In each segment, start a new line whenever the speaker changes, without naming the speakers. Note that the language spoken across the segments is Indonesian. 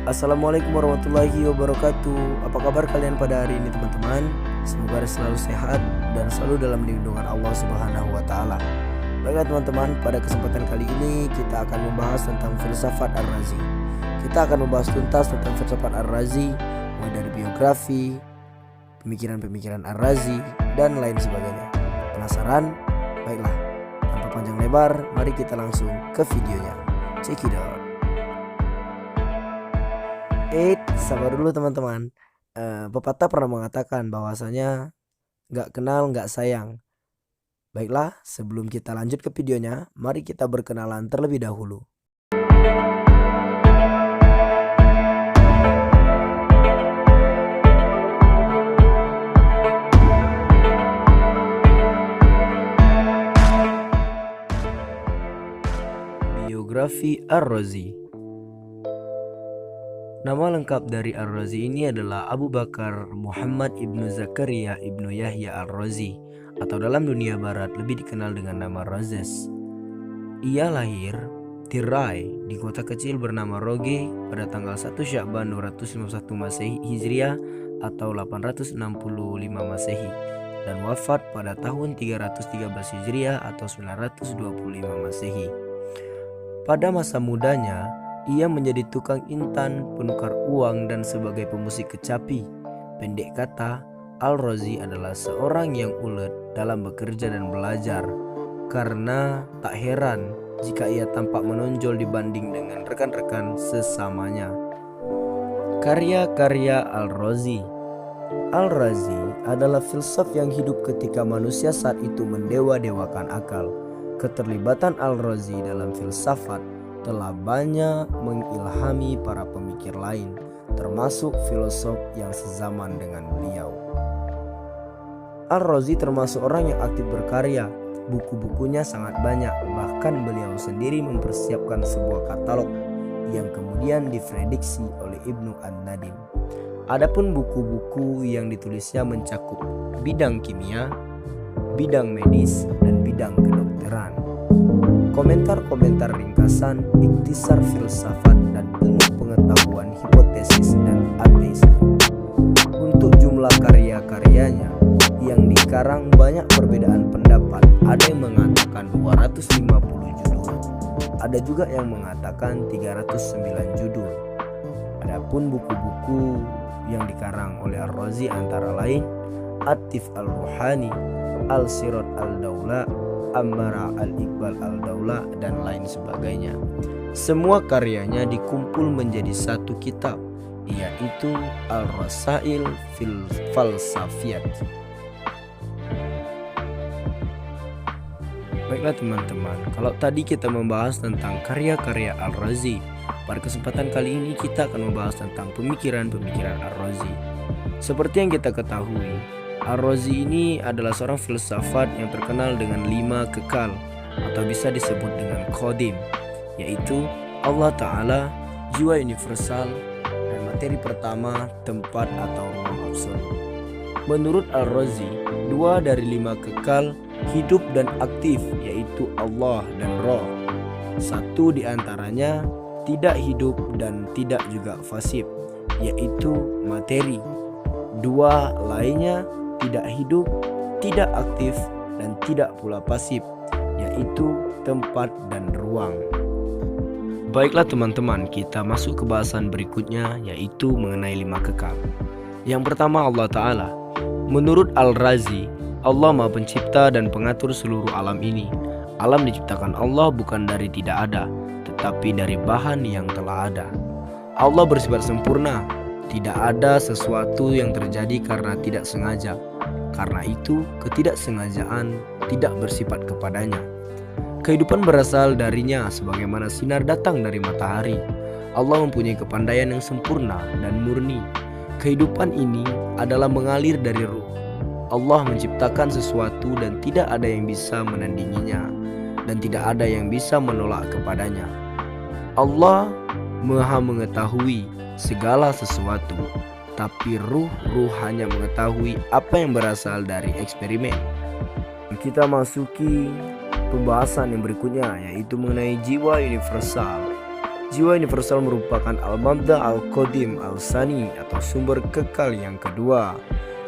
Assalamualaikum warahmatullahi wabarakatuh. Apa kabar kalian pada hari ini teman-teman? Semoga selalu sehat dan selalu dalam lindungan Allah Subhanahu wa taala. Baiklah teman-teman, pada kesempatan kali ini kita akan membahas tentang filsafat Ar-Razi. Kita akan membahas tuntas tentang filsafat Ar-Razi, mulai dari biografi, pemikiran-pemikiran Ar-Razi dan lain sebagainya. Penasaran? Baiklah, tanpa panjang lebar, mari kita langsung ke videonya. Check it out. Sabar dulu teman-teman. Pepatah pernah mengatakan bahwasanya nggak kenal nggak sayang. Baiklah, sebelum kita lanjut ke videonya, mari kita berkenalan terlebih dahulu. Biografi Ar-Razi. Nama lengkap dari Ar-Razi ini adalah Abu Bakar Muhammad ibnu Zakaria ibnu Yahya Ar-Razi, atau dalam dunia barat lebih dikenal dengan nama Razes. Ia lahir Tirai di kota kecil bernama Roge pada tanggal 1 Sya'ban 251 Masehi Hijriah atau 865 Masehi dan wafat pada tahun 313 Hijriah atau 925 Masehi. Pada masa mudanya, ia menjadi tukang intan, penukar uang, dan sebagai pemusik kecapi. Pendek kata, Al-Razi adalah seorang yang ulet dalam bekerja dan belajar, karena tak heran jika ia tampak menonjol dibanding dengan rekan-rekan sesamanya. Karya-karya Al-Razi. Al-Razi adalah filsuf yang hidup ketika manusia saat itu mendewa-dewakan akal. Keterlibatan Al-Razi dalam filsafat telah banyak mengilhami para pemikir lain, termasuk filosof yang sezaman dengan beliau. Al-Razi termasuk orang yang aktif berkarya. Buku-bukunya sangat banyak, bahkan beliau sendiri mempersiapkan sebuah katalog yang kemudian diprediksi oleh Ibnu An-Nadim. Adapun buku-buku yang ditulisnya mencakup bidang kimia, bidang medis, dan bidang kedokteran. Komentar-komentar ringkasan, ikhtisar filsafat, dan ilmu pengetahuan hipotesis dan ateisme. Untuk jumlah karya-karyanya yang dikarang banyak perbedaan pendapat. Ada yang mengatakan 250 judul, ada juga yang mengatakan 309 judul. Adapun buku-buku yang dikarang oleh Ar-Razi antara lain Atif Al-Ruhani, Al-Sirat Al-Daula, Ammara Al-Iqbal Al-Daula, dan lain sebagainya. Semua karyanya dikumpul menjadi satu kitab, yaitu Al-Rasail fil Falsafiyat. Baiklah teman-teman, kalau tadi kita membahas tentang karya-karya Al-Razi, pada kesempatan kali ini kita akan membahas tentang pemikiran-pemikiran Al-Razi. Seperti yang kita ketahui, Ar-Razi ini adalah seorang filsafat yang terkenal dengan 5 kekal atau bisa disebut dengan Qadim, yaitu Allah Ta'ala, jiwa universal, dan materi pertama, tempat atau ruang absolut. Menurut Ar-Razi, 2 dari 5 kekal hidup dan aktif, yaitu Allah dan Roh. 1 di antaranya tidak hidup dan tidak juga fasib, yaitu materi. 2 lainnya tidak hidup, tidak aktif, dan tidak pula pasif, yaitu tempat dan ruang. Baiklah teman-teman, kita masuk ke bahasan berikutnya, yaitu mengenai 5 kekal. Yang pertama, Allah Ta'ala. Menurut Al-Razi, Allah Maha Pencipta dan pengatur seluruh alam ini. Alam diciptakan Allah bukan dari tidak ada, tetapi dari bahan yang telah ada. Allah bersifat sempurna. Tidak ada sesuatu yang terjadi karena tidak sengaja. Karena itu, ketidaksengajaan tidak bersifat kepadanya. Kehidupan berasal darinya sebagaimana sinar datang dari matahari. Allah mempunyai kepandaian yang sempurna dan murni. Kehidupan ini adalah mengalir dari ruh. Allah menciptakan sesuatu dan tidak ada yang bisa menandinginya, dan tidak ada yang bisa menolak kepadanya. Allah Maha mengetahui segala sesuatu, tapi ruh hanya mengetahui apa yang berasal dari eksperimen. Kita masuki pembahasan yang berikutnya, yaitu mengenai jiwa universal. Jiwa universal merupakan al-mabda al-qadim al-sani atau sumber kekal yang kedua.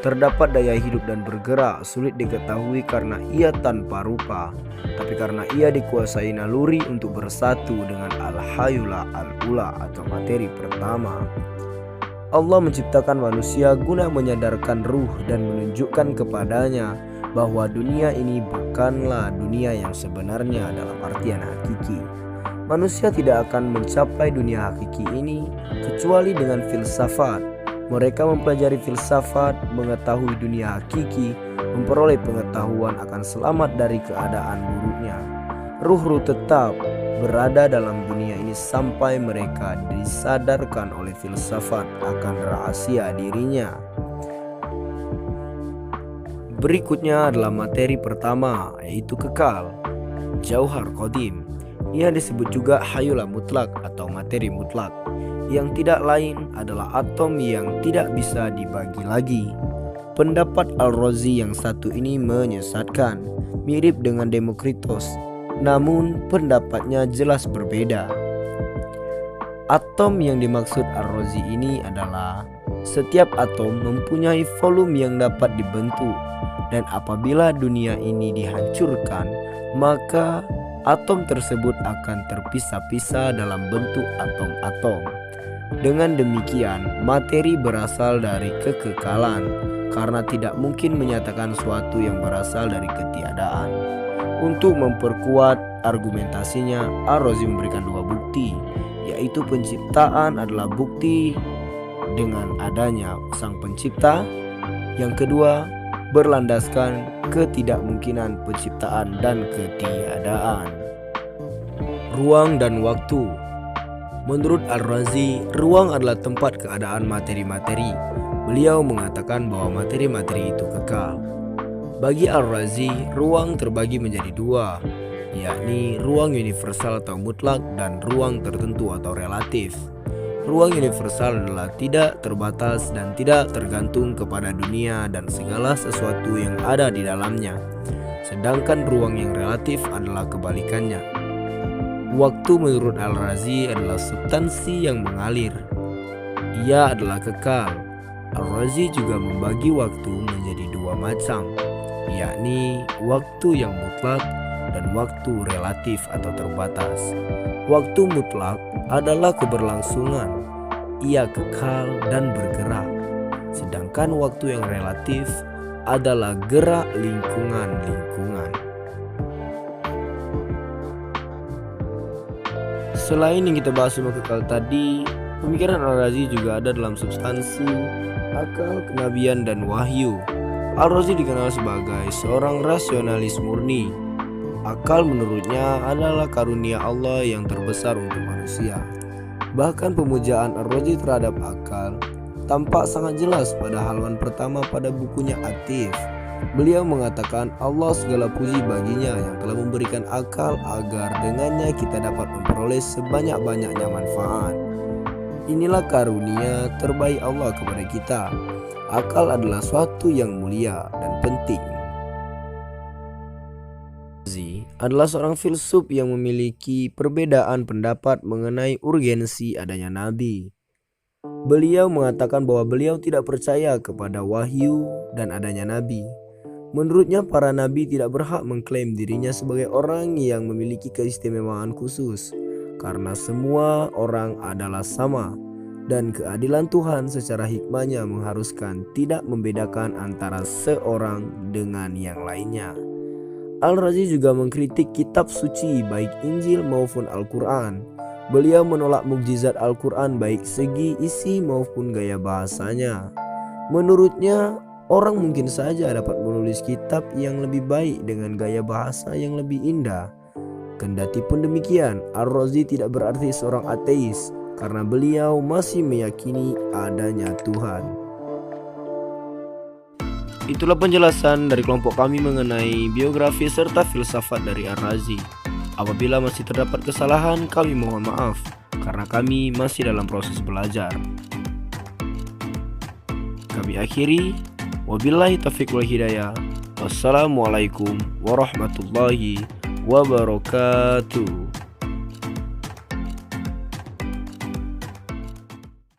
Terdapat daya hidup dan bergerak sulit diketahui karena ia tanpa rupa, tapi karena ia dikuasai naluri untuk bersatu dengan al-hayula al-ula atau materi pertama. Allah menciptakan manusia guna menyadarkan ruh dan menunjukkan kepadanya bahwa dunia ini bukanlah dunia yang sebenarnya dalam artian hakiki. Manusia tidak akan mencapai dunia hakiki ini kecuali dengan filsafat. Mereka mempelajari filsafat, mengetahui dunia hakiki, memperoleh pengetahuan akan selamat dari keadaan buruknya. Ruh-ruh tetap berada dalam dunia ini sampai mereka disadarkan oleh filsafat akan rahasia dirinya. Berikutnya adalah materi pertama, yaitu kekal, jauhar qadim. Ia disebut juga hayula mutlak atau materi mutlak, yang tidak lain adalah atom yang tidak bisa dibagi lagi. Pendapat Al-Razi yang satu ini menyesatkan, mirip dengan Demokritos, namun pendapatnya jelas berbeda. Atom yang dimaksud Al-Razi ini adalah setiap atom mempunyai volume yang dapat dibentuk, dan apabila dunia ini dihancurkan, maka atom tersebut akan terpisah-pisah dalam bentuk atom-atom. Dengan demikian, materi berasal dari kekekalan, karena tidak mungkin menyatakan sesuatu yang berasal dari ketiadaan. Untuk memperkuat argumentasinya, Al-Razi memberikan dua bukti, yaitu penciptaan adalah bukti dengan adanya sang pencipta. Yang kedua, berlandaskan ketidakmungkinan penciptaan dan ketiadaan. Ruang dan waktu. Menurut Al-Razi, ruang adalah tempat keadaan materi-materi. Beliau mengatakan bahwa materi-materi itu kekal. Bagi Al-Razi, ruang terbagi menjadi dua, yakni ruang universal atau mutlak dan ruang tertentu atau relatif. Ruang universal adalah tidak terbatas dan tidak tergantung kepada dunia dan segala sesuatu yang ada di dalamnya. Sedangkan ruang yang relatif adalah kebalikannya. Waktu menurut Al-Razi adalah substansi yang mengalir. Ia adalah kekal. Al-Razi juga membagi waktu menjadi dua macam, yakni waktu yang mutlak dan waktu relatif atau terbatas. Waktu mutlak adalah keberlangsungan, ia kekal dan bergerak. Sedangkan waktu yang relatif adalah gerak lingkungan-lingkungan. Selain yang kita bahas semua kekal tadi, pemikiran Al-Razi juga ada dalam substansi, akal, kenabian, dan wahyu. Al-Razi dikenal sebagai seorang rasionalis murni. Akal menurutnya adalah karunia Allah yang terbesar untuk manusia. Bahkan pemujaan Al-Razi terhadap akal tampak sangat jelas pada halaman pertama pada bukunya Atif. Beliau mengatakan Allah segala puji baginya yang telah memberikan akal agar dengannya kita dapat memperoleh sebanyak-banyaknya manfaat. Inilah karunia terbaik Allah kepada kita. Akal adalah suatu yang mulia dan penting. Adalah seorang filsuf yang memiliki perbedaan pendapat mengenai urgensi adanya nabi. Beliau mengatakan bahwa beliau tidak percaya kepada wahyu dan adanya nabi. Menurutnya para nabi tidak berhak mengklaim dirinya sebagai orang yang memiliki keistimewaan khusus, karena semua orang adalah sama, dan keadilan Tuhan secara hikmahnya mengharuskan tidak membedakan antara seorang dengan yang lainnya. Al-Razi juga mengkritik kitab suci baik Injil maupun Al-Quran. Beliau menolak mukjizat Al-Quran baik segi isi maupun gaya bahasanya. Menurutnya, orang mungkin saja dapat menulis kitab yang lebih baik dengan gaya bahasa yang lebih indah. Kendati pun demikian, Al-Razi tidak berarti seorang ateis, karena beliau masih meyakini adanya Tuhan. Itulah penjelasan dari kelompok kami mengenai biografi serta filsafat dari Al-Razi. Apabila masih terdapat kesalahan, kami mohon maaf, karena kami masih dalam proses belajar. Kami akhiri, wabillahi taufiq wal hidayah. Wassalamualaikum warahmatullahi wabarakatuh.